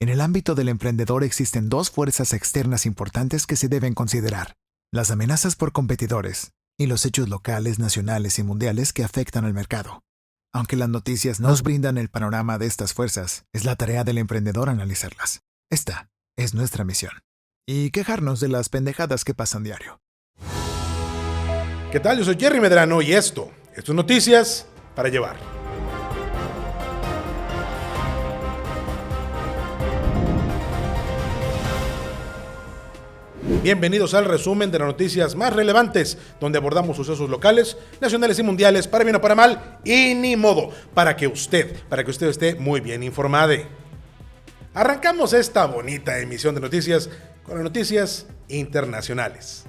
En el ámbito del emprendedor existen dos fuerzas externas importantes que se deben considerar: las amenazas por competidores y los hechos locales, nacionales y mundiales que afectan al mercado. Aunque las noticias nos brindan el panorama de estas fuerzas, es la tarea del emprendedor analizarlas. Esta es nuestra misión. Y quejarnos de las pendejadas que pasan diario. ¿Qué tal? Yo soy Jerry Medrano y esto es Noticias para Llevar. Bienvenidos al resumen de las noticias más relevantes, donde abordamos sucesos locales, nacionales y mundiales, para bien o para mal, y ni modo, para que usted esté muy bien informado. Arrancamos esta bonita emisión de noticias con las noticias internacionales.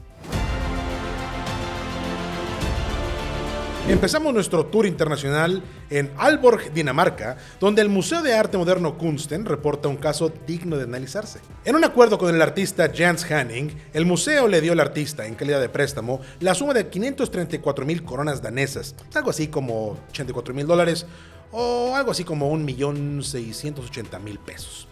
Empezamos nuestro tour internacional en Aalborg, Dinamarca, donde el Museo de Arte Moderno Kunsten reporta un caso digno de analizarse. En un acuerdo con el artista Jens Hanning, el museo le dio al artista, en calidad de préstamo, la suma de 534,000 coronas danesas, algo así como $84,000 o algo así como 1,680,000 pesos,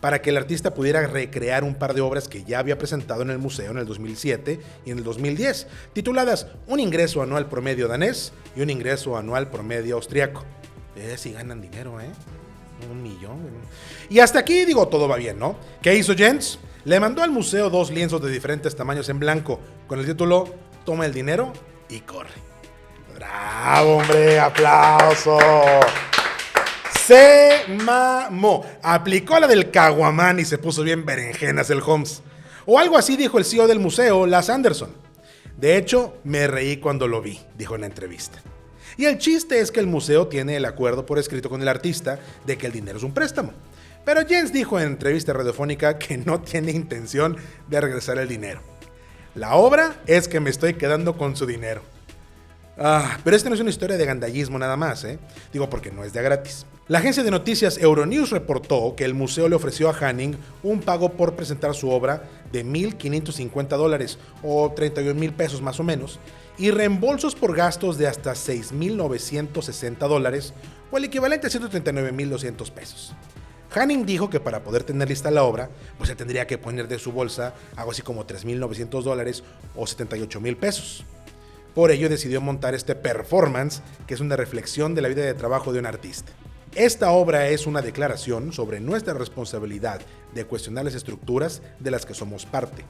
para que el artista pudiera recrear un par de obras que ya había presentado en el museo en el 2007 y en el 2010, tituladas Un ingreso anual promedio danés y Un ingreso anual promedio austriaco. Si ganan dinero, $1 millón. Y hasta aquí, todo va bien, ¿no? ¿Qué hizo Jens? Le mandó al museo 2 lienzos de diferentes tamaños en blanco, con el título Toma el dinero y corre. ¡Bravo, hombre! ¡Aplauso! Se mamó, aplicó la del caguamán y se puso bien berenjenas el Holmes. O algo así dijo el CEO del museo, Lasse Andersson. De hecho, me reí cuando lo vi, dijo en la entrevista. Y el chiste es que el museo tiene el acuerdo por escrito con el artista de que el dinero es un préstamo. Pero Jens dijo en entrevista radiofónica que no tiene intención de regresar el dinero. La obra es que me estoy quedando con su dinero. Pero esta no es una historia de gandallismo nada más, porque no es de gratis. La agencia de noticias Euronews reportó que el museo le ofreció a Hanning un pago por presentar su obra de $1,550 o 31,000 pesos más o menos, y reembolsos por gastos de hasta $6,960 o el equivalente a 139,200 pesos. Hanning dijo que para poder tener lista la obra, se tendría que poner de su bolsa algo así como $3,900 o 78,000 pesos. Por ello decidió montar este performance, que es una reflexión de la vida de trabajo de un artista. Esta obra es una declaración sobre nuestra responsabilidad de cuestionar las estructuras de las que somos parte.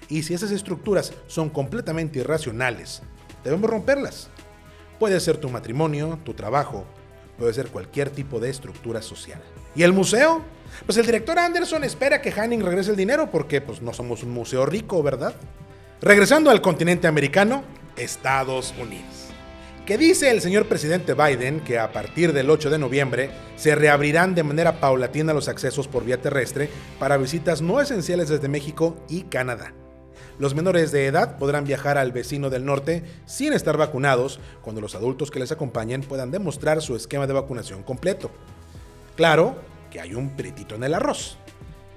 Y si esas estructuras son completamente irracionales, debemos romperlas. Puede ser tu matrimonio, tu trabajo, puede ser cualquier tipo de estructura social. ¿Y el museo? El director Anderson espera que Hanning regrese el dinero porque no somos un museo rico, ¿verdad? Regresando al continente americano, Estados Unidos. ¿Qué dice el señor presidente Biden? Que a partir del 8 de noviembre se reabrirán de manera paulatina los accesos por vía terrestre para visitas no esenciales desde México y Canadá. Los menores de edad podrán viajar al vecino del norte sin estar vacunados, cuando los adultos que les acompañen puedan demostrar su esquema de vacunación completo. Claro que hay un pretito en el arroz.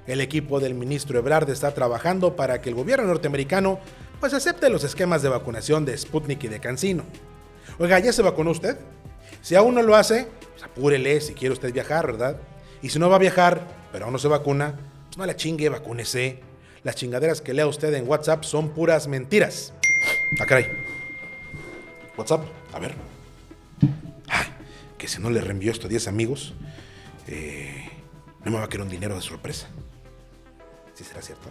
El equipo del ministro Ebrard está trabajando para que el gobierno norteamericano acepte los esquemas de vacunación de Sputnik y de CanSino. Oiga, ¿ya se vacunó usted? Si aún no lo hace, apúrele si quiere usted viajar, ¿verdad? Y si no va a viajar, pero aún no se vacuna, no la chingue, vacúnese. Las chingaderas que lea usted en WhatsApp son puras mentiras. Caray. WhatsApp, a ver. Que si no le reenvío esto a 10 amigos, no me va a querer un dinero de sorpresa. ¿Sí será cierto?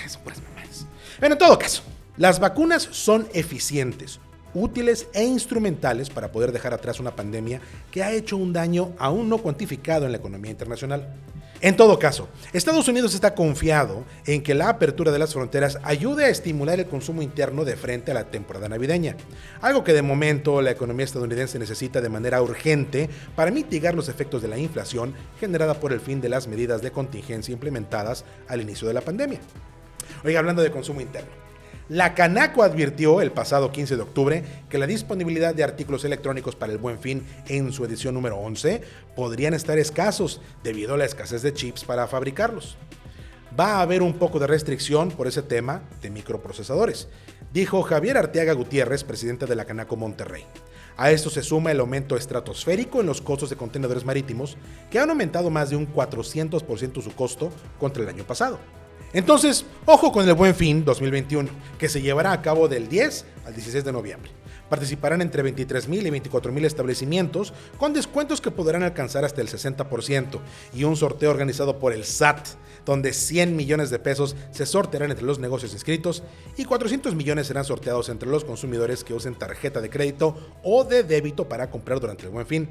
Son puras mamadas. Bueno, en todo caso, las vacunas son eficientes, útiles e instrumentales para poder dejar atrás una pandemia que ha hecho un daño aún no cuantificado en la economía internacional. En todo caso, Estados Unidos está confiado en que la apertura de las fronteras ayude a estimular el consumo interno de frente a la temporada navideña, algo que de momento la economía estadounidense necesita de manera urgente para mitigar los efectos de la inflación generada por el fin de las medidas de contingencia implementadas al inicio de la pandemia. Oiga, hablando de consumo interno, la Canaco advirtió el pasado 15 de octubre que la disponibilidad de artículos electrónicos para el Buen Fin en su edición número 11 podrían estar escasos debido a la escasez de chips para fabricarlos. va a haber un poco de restricción por ese tema de microprocesadores, dijo Javier Arteaga Gutiérrez, presidente de la Canaco Monterrey. A esto se suma el aumento estratosférico en los costos de contenedores marítimos, que han aumentado más de un 400% su costo contra el año pasado. Entonces, ojo con el Buen Fin 2021, que se llevará a cabo del 10 al 16 de noviembre. Participarán entre 23,000 y 24,000 establecimientos, con descuentos que podrán alcanzar hasta el 60%, y un sorteo organizado por el SAT, donde 100 millones de pesos se sortearán entre los negocios inscritos y 400 millones serán sorteados entre los consumidores que usen tarjeta de crédito o de débito para comprar durante el Buen Fin.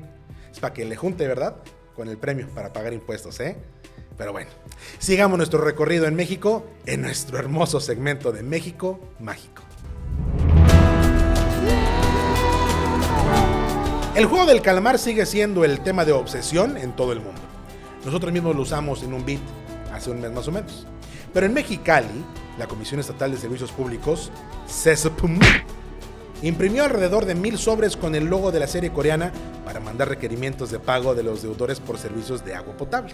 Es para que le junte, ¿verdad?, con el premio para pagar impuestos, ¿eh? Pero bueno, sigamos nuestro recorrido en México, en nuestro hermoso segmento de México Mágico. El juego del calamar sigue siendo el tema de obsesión en todo el mundo. Nosotros mismos lo usamos en un beat hace un mes más o menos. Pero en Mexicali, la Comisión Estatal de Servicios Públicos, CESPM, imprimió alrededor de 1,000 sobres con el logo de la serie coreana para mandar requerimientos de pago de los deudores por servicios de agua potable.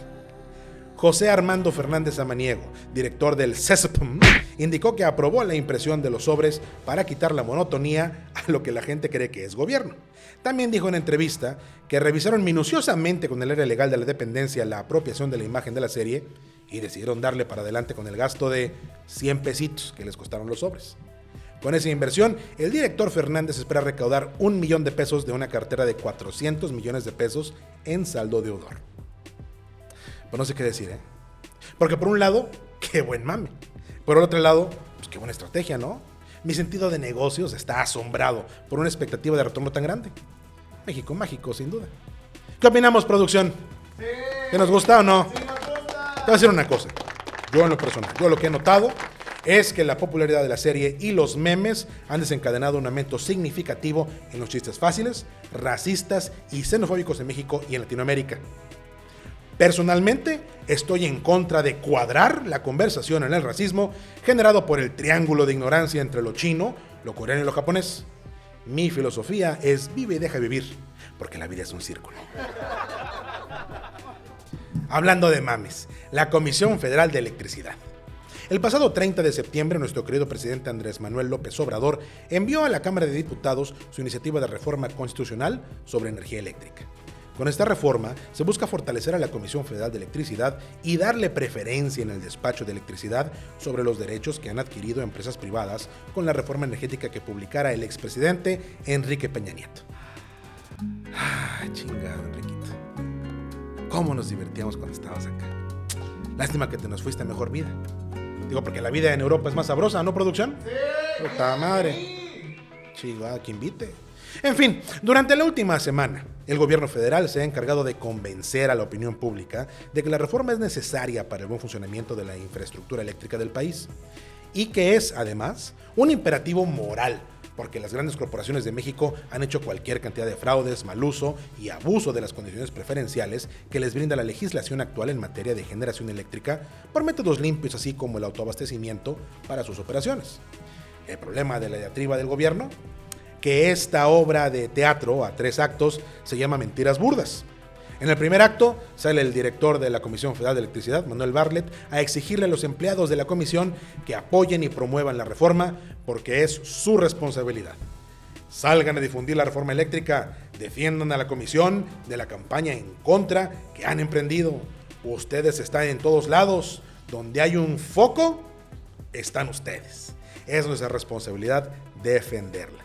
José Armando Fernández Amaniego, director del CESPM, indicó que aprobó la impresión de los sobres para quitar la monotonía a lo que la gente cree que es gobierno. También dijo en entrevista que revisaron minuciosamente con el área legal de la dependencia la apropiación de la imagen de la serie y decidieron darle para adelante con el gasto de 100 pesitos que les costaron los sobres. Con esa inversión, el director Fernández espera recaudar 1 millón de pesos de una cartera de 400 millones de pesos en saldo deudor. Pues no sé qué decir, ¿eh? Porque por un lado, qué buen mame. Por el otro lado, pues qué buena estrategia, ¿no? Mi sentido de negocios está asombrado por una expectativa de retorno tan grande. México mágico, sin duda. ¿Qué opinamos, producción? Sí. ¿Que nos gusta o no? Sí, nos gusta. Te voy a decir una cosa. Yo en lo personal, yo lo que he notado es que la popularidad de la serie y los memes han desencadenado un aumento significativo en los chistes fáciles, racistas y xenofóbicos en México y en Latinoamérica. Personalmente, estoy en contra de cuadrar la conversación en el racismo generado por el triángulo de ignorancia entre lo chino, lo coreano y lo japonés. Mi filosofía es vive y deja vivir, porque la vida es un círculo. Hablando de mames, la Comisión Federal de Electricidad. El pasado 30 de septiembre, nuestro querido presidente Andrés Manuel López Obrador envió a la Cámara de Diputados su iniciativa de reforma constitucional sobre energía eléctrica. Con esta reforma se busca fortalecer a la Comisión Federal de Electricidad y darle preferencia en el despacho de electricidad sobre los derechos que han adquirido empresas privadas con la reforma energética que publicara el expresidente Enrique Peña Nieto. Chingado, Enriquito. ¿Cómo nos divertíamos cuando estabas acá? Lástima que te nos fuiste a mejor vida. Digo, porque la vida en Europa es más sabrosa, ¿no, producción? Sí. Puta madre. Chingada, que invite. En fin, durante la última semana, el gobierno federal se ha encargado de convencer a la opinión pública de que la reforma es necesaria para el buen funcionamiento de la infraestructura eléctrica del país y que es, además, un imperativo moral, porque las grandes corporaciones de México han hecho cualquier cantidad de fraudes, mal uso y abuso de las condiciones preferenciales que les brinda la legislación actual en materia de generación eléctrica por métodos limpios, así como el autoabastecimiento para sus operaciones. El problema de la diatriba del gobierno, que esta obra de teatro a 3 actos se llama Mentiras Burdas. En el primer acto sale el director de la Comisión Federal de Electricidad, Manuel Bartlett, a exigirle a los empleados de la comisión que apoyen y promuevan la reforma porque es su responsabilidad. Salgan a difundir la reforma eléctrica, defiendan a la comisión de la campaña en contra que han emprendido. Ustedes están en todos lados, donde hay un foco, están ustedes. Es nuestra responsabilidad defenderla.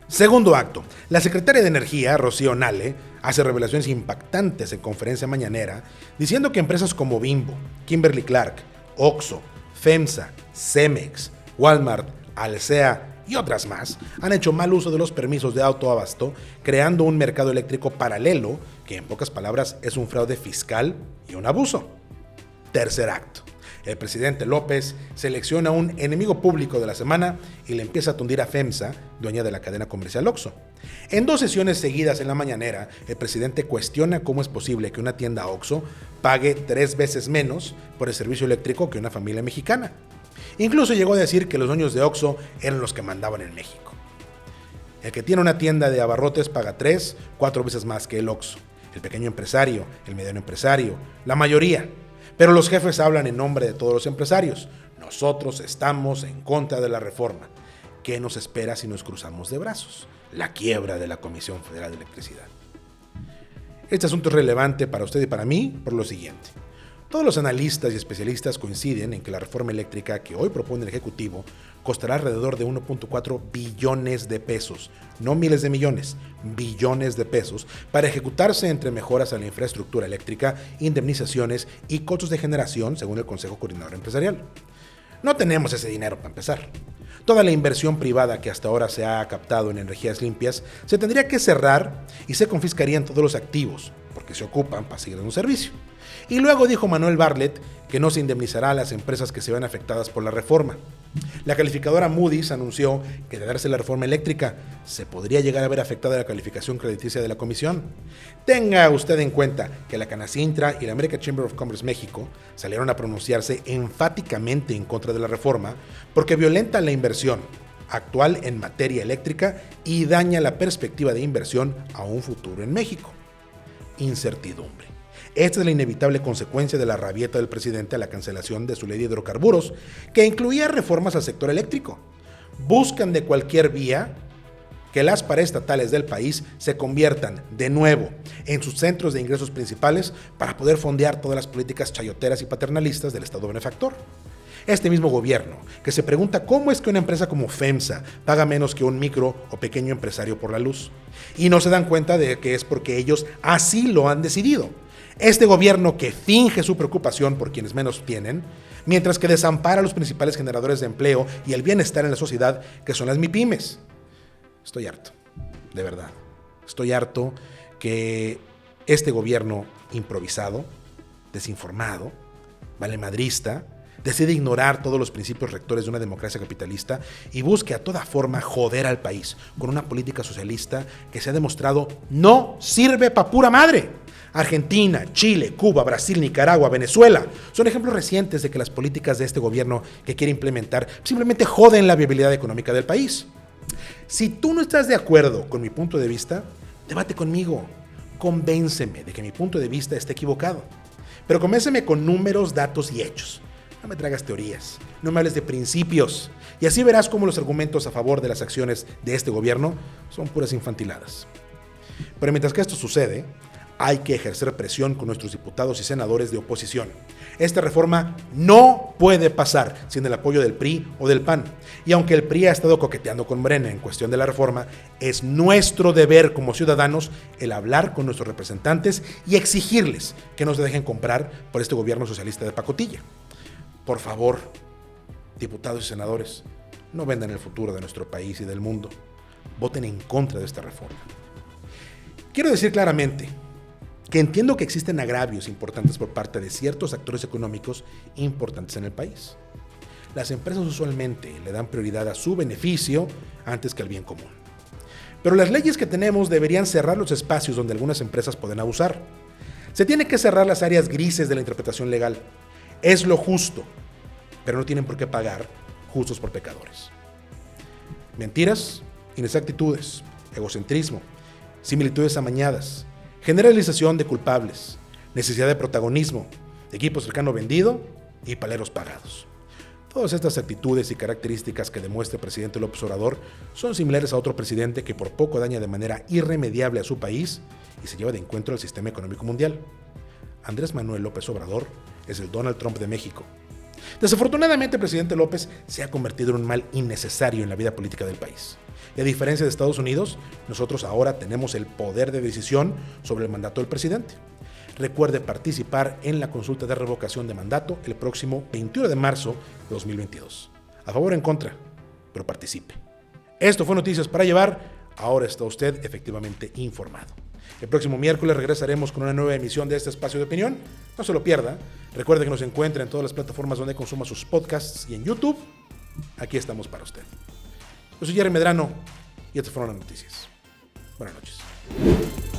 Segundo acto, la secretaria de Energía, Rocío Nale, hace revelaciones impactantes en conferencia mañanera, diciendo que empresas como Bimbo, Kimberly-Clark, Oxxo, FEMSA, Cemex, Walmart, Alsea y otras más han hecho mal uso de los permisos de autoabasto, creando un mercado eléctrico paralelo que en pocas palabras es un fraude fiscal y un abuso. Tercer acto. El presidente López selecciona un enemigo público de la semana y le empieza a tundir a FEMSA, dueña de la cadena comercial Oxxo. En 2 sesiones seguidas en la mañanera, el presidente cuestiona cómo es posible que una tienda Oxxo pague 3 veces menos por el servicio eléctrico que una familia mexicana. Incluso llegó a decir que los dueños de Oxxo eran los que mandaban en México. El que tiene una tienda de abarrotes paga 3-4 veces más que el Oxxo. El pequeño empresario, el mediano empresario, la mayoría. Pero los jefes hablan en nombre de todos los empresarios. Nosotros estamos en contra de la reforma. ¿Qué nos espera si nos cruzamos de brazos? La quiebra de la Comisión Federal de Electricidad. Este asunto es relevante para usted y para mí por lo siguiente. Todos los analistas y especialistas coinciden en que la reforma eléctrica que hoy propone el Ejecutivo costará alrededor de 1.4 billones de pesos, no miles de millones, billones de pesos, para ejecutarse entre mejoras a la infraestructura eléctrica, indemnizaciones y costos de generación, según el Consejo Coordinador Empresarial. No tenemos ese dinero para empezar. Toda la inversión privada que hasta ahora se ha captado en energías limpias se tendría que cerrar y se confiscarían todos los activos, porque se ocupan para seguir dando un servicio. Y luego dijo Manuel Bartlett que no se indemnizará a las empresas que se vean afectadas por la reforma. La calificadora Moody's anunció que de darse la reforma eléctrica se podría llegar a ver afectada la calificación crediticia de la comisión. Tenga usted en cuenta que la Canacintra y la American Chamber of Commerce México salieron a pronunciarse enfáticamente en contra de la reforma porque violenta la inversión actual en materia eléctrica y daña la perspectiva de inversión a un futuro en México. Incertidumbre. Esta es la inevitable consecuencia de la rabieta del presidente a la cancelación de su ley de hidrocarburos, que incluía reformas al sector eléctrico. Buscan de cualquier vía que las paraestatales del país se conviertan de nuevo en sus centros de ingresos principales para poder fondear todas las políticas chayoteras y paternalistas del Estado benefactor. Este mismo gobierno, que se pregunta cómo es que una empresa como FEMSA paga menos que un micro o pequeño empresario por la luz, y no se dan cuenta de que es porque ellos así lo han decidido. Este gobierno que finge su preocupación por quienes menos tienen, mientras que desampara a los principales generadores de empleo y el bienestar en la sociedad, que son las MIPYMES. Estoy harto, de verdad. Estoy harto que este gobierno improvisado, desinformado, valemadrista, decide ignorar todos los principios rectores de una democracia capitalista y busque a toda forma joder al país con una política socialista que se ha demostrado no sirve pa' pura madre. Argentina, Chile, Cuba, Brasil, Nicaragua, Venezuela son ejemplos recientes de que las políticas de este gobierno que quiere implementar simplemente joden la viabilidad económica del país. Si tú no estás de acuerdo con mi punto de vista, debate conmigo, convénceme de que mi punto de vista esté equivocado, pero convénceme con números, datos y hechos. No me traigas teorías, no me hables de principios, y así verás cómo los argumentos a favor de las acciones de este gobierno son puras infantiladas. Pero mientras que esto sucede, hay que ejercer presión con nuestros diputados y senadores de oposición. Esta reforma no puede pasar sin el apoyo del PRI o del PAN. Y aunque el PRI ha estado coqueteando con Morena en cuestión de la reforma, es nuestro deber como ciudadanos el hablar con nuestros representantes y exigirles que no se dejen comprar por este gobierno socialista de pacotilla. Por favor, diputados y senadores, no vendan el futuro de nuestro país y del mundo. Voten en contra de esta reforma. Quiero decir claramente que entiendo que existen agravios importantes por parte de ciertos actores económicos importantes en el país. Las empresas usualmente le dan prioridad a su beneficio antes que al bien común. Pero las leyes que tenemos deberían cerrar los espacios donde algunas empresas pueden abusar. Se tiene que cerrar las áreas grises de la interpretación legal. Es lo justo, pero no tienen por qué pagar justos por pecadores. Mentiras, inexactitudes, egocentrismo, similitudes amañadas, generalización de culpables, necesidad de protagonismo, equipo cercano vendido y paleros pagados. Todas estas actitudes y características que demuestra el presidente López Obrador son similares a otro presidente que por poco daña de manera irremediable a su país y se lleva de encuentro al sistema económico mundial. Andrés Manuel López Obrador es el Donald Trump de México. Desafortunadamente, el presidente López se ha convertido en un mal innecesario en la vida política del país. Y a diferencia de Estados Unidos, nosotros ahora tenemos el poder de decisión sobre el mandato del presidente. Recuerde participar en la consulta de revocación de mandato el próximo 21 de marzo de 2022. A favor o en contra, pero participe. Esto fue Noticias para Llevar. Ahora está usted efectivamente informado. El próximo miércoles regresaremos con una nueva emisión de este espacio de opinión. No se lo pierda. Recuerde que nos encuentra en todas las plataformas donde consuma sus podcasts y en YouTube. Aquí estamos para usted. Yo soy Jerry Medrano y estas fueron las noticias. Buenas noches.